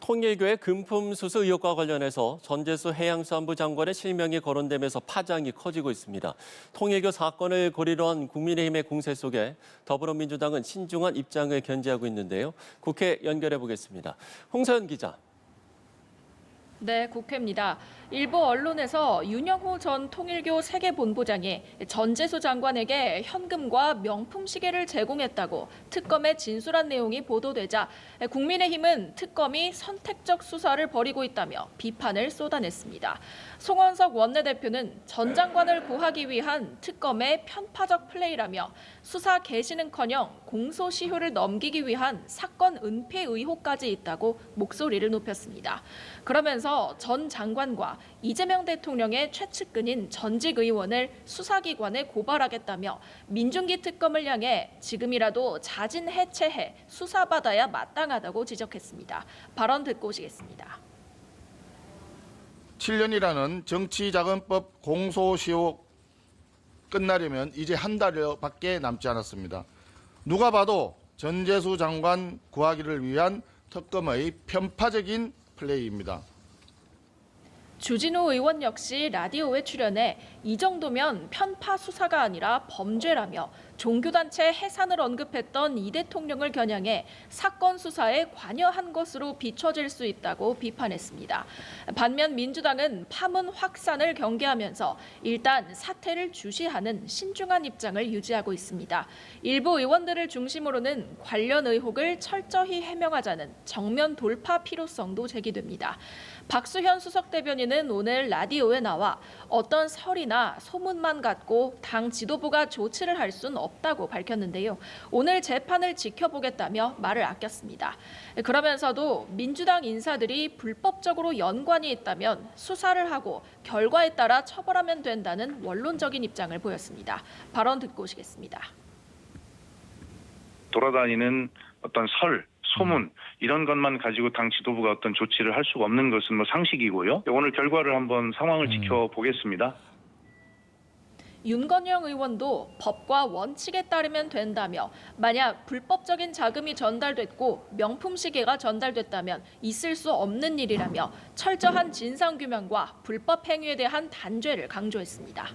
통일교의 금품 수수 의혹과 관련해서 전재수 해양수산부 장관의 실명이 거론되면서 파장이 커지고 있습니다. 통일교 사건을 고리로 한 국민의힘의 공세 속에 더불어민주당은 신중한 입장을 견지하고 있는데요. 국회 연결해 보겠습니다. 홍서연 기자. 네, 국회입니다. 일부 언론에서 윤영호 전 통일교 세계본부장이 전재수 장관에게 현금과 명품 시계를 제공했다고 특검에 진술한 내용이 보도되자 국민의힘은 특검이 선택적 수사를 벌이고 있다며 비판을 쏟아냈습니다. 송원석 원내대표는 전 장관을 구하기 위한 특검의 편파적 플레이라며 수사 개시는커녕 공소시효를 넘기기 위한 사건 은폐 의혹까지 있다고 목소리를 높였습니다. 그러면서 전 장관과 이재명 대통령의 최측근인 전직 의원을 수사기관에 고발하겠다며 민중기 특검을 향해 지금이라도 자진 해체해 수사받아야 마땅하다고 지적했습니다. 발언 듣고 오시겠습니다. 7년이라는 정치자금법 공소시효 끝나려면 이제 한 달여밖에 남지 않았습니다. 누가 봐도 전재수 장관 구하기를 위한 특검의 편파적인 플레이입니다. 주진우 의원 역시 라디오에 출연해 이 정도면 편파 수사가 아니라 범죄라며 종교단체 해산을 언급했던 이 대통령을 겨냥해 사건 수사에 관여한 것으로 비춰질 수 있다고 비판했습니다. 반면 민주당은 파문 확산을 경계하면서 일단 사태를 주시하는 신중한 입장을 유지하고 있습니다. 일부 의원들을 중심으로는 관련 의혹을 철저히 해명하자는 정면 돌파 필요성도 제기됩니다. 박수현 수석 대변인은 오늘 라디오에 나와 어떤 설이나 소문만 갖고 당 지도부가 조치를 할 수는 없다고 밝혔는데요. 오늘 재판을 지켜보겠다며 말을 아꼈습니다. 그러면서도 민주당 인사들이 불법적으로 연관이 있다면 수사를 하고 결과에 따라 처벌하면 된다는 원론적인 입장을 보였습니다. 발언 듣고 오시겠습니다. 돌아다니는 어떤 설, 소문 이런 것만 가지고 당 지도부가 어떤 조치를 할 수가 없는 것은 상식이고요. 오늘 결과를 한번 상황을 지켜보겠습니다. 윤건영 의원도 법과 원칙에 따르면 된다며 만약 불법적인 자금이 전달됐고 명품 시계가 전달됐다면 있을 수 없는 일이라며 철저한 진상규명과 불법 행위에 대한 단죄를 강조했습니다.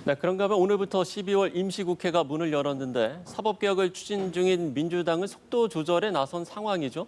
네, 그런가 하면 오늘부터 12월 임시국회가 문을 열었는데 사법개혁을 추진 중인 민주당은 속도 조절에 나선 상황이죠.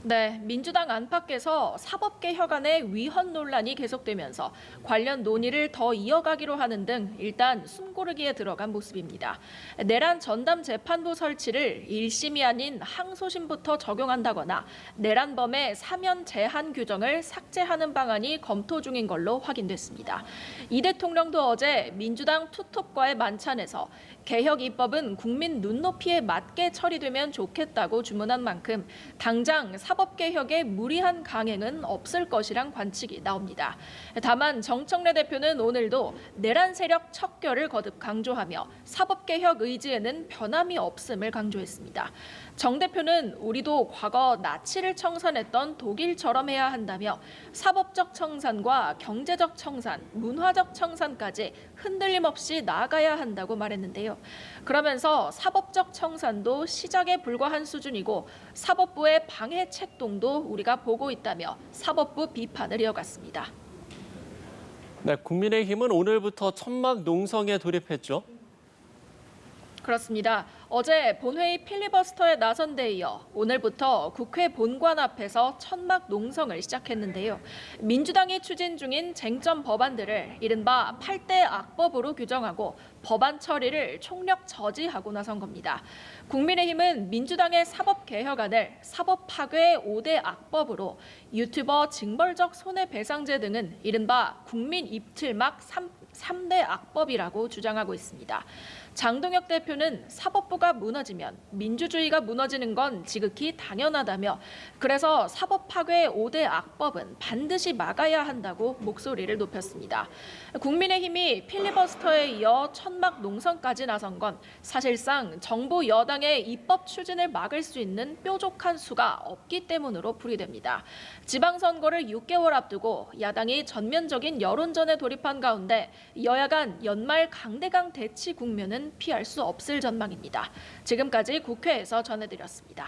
네, 민주당 안팎에서 사법개혁안의 위헌 논란이 계속되면서 관련 논의를 더 이어가기로 하는 등 일단 숨고르기에 들어간 모습입니다. 내란 전담 재판부 설치를 1심이 아닌 항소심부터 적용한다거나 내란범의 사면 제한 규정을 삭제하는 방안이 검토 중인 걸로 확인됐습니다. 이 대통령도 어제 민주당 투톱과의 만찬에서 개혁 입법은 국민 눈높이에 맞게 처리되면 좋겠다고 주문한 만큼 당장 사법개혁의 무리한 강행은 없을 것이란 관측이 나옵니다. 다만 정청래 대표는 오늘도 내란 세력 척결을 거듭 강조하며 사법개혁 의지에는 변함이 없음을 강조했습니다. 정 대표는 우리도 과거 나치를 청산했던 독일처럼 해야 한다며 사법적 청산과 경제적 청산, 문화적 청산까지 흔들림 없이 나아가야 한다고 말했는데요. 그러면서 사법적 청산도 시작에 불과한 수준이고 사법부의 방해 책동도 우리가 보고 있다며 사법부 비판을 이어갔습니다. 네, 국민의힘은 오늘부터 천막 농성에 돌입했죠. 그렇습니다. 어제 본회의 필리버스터에 나선 데 이어 오늘부터 국회 본관 앞에서 천막 농성을 시작했는데요. 민주당이 추진 중인 쟁점 법안들을 이른바 8대 악법으로 규정하고 법안 처리를 총력 저지하고 나선 겁니다. 국민의힘은 민주당의 사법개혁안을 사법파괴 5대 악법으로 유튜버 징벌적 손해배상제 등은 이른바 국민 입틀막 3대 악법이라고 주장하고 있습니다. 장동혁 대표는 사법부가 무너지면 민주주의가 무너지는 건 지극히 당연하다며 그래서 사법파괴 5대 악법은 반드시 막아야 한다고 목소리를 높였습니다. 국민의힘이 필리버스터에 이어 천막 농성까지 나선 건 사실상 정부 여당의 입법 추진을 막을 수 있는 뾰족한 수가 없기 때문으로 풀이됩니다. 지방선거를 6개월 앞두고 야당이 전면적인 여론전에 돌입한 가운데 여야 간 연말 강대강 대치 국면은 피할 수 없을 전망입니다. 지금까지 국회에서 전해드렸습니다.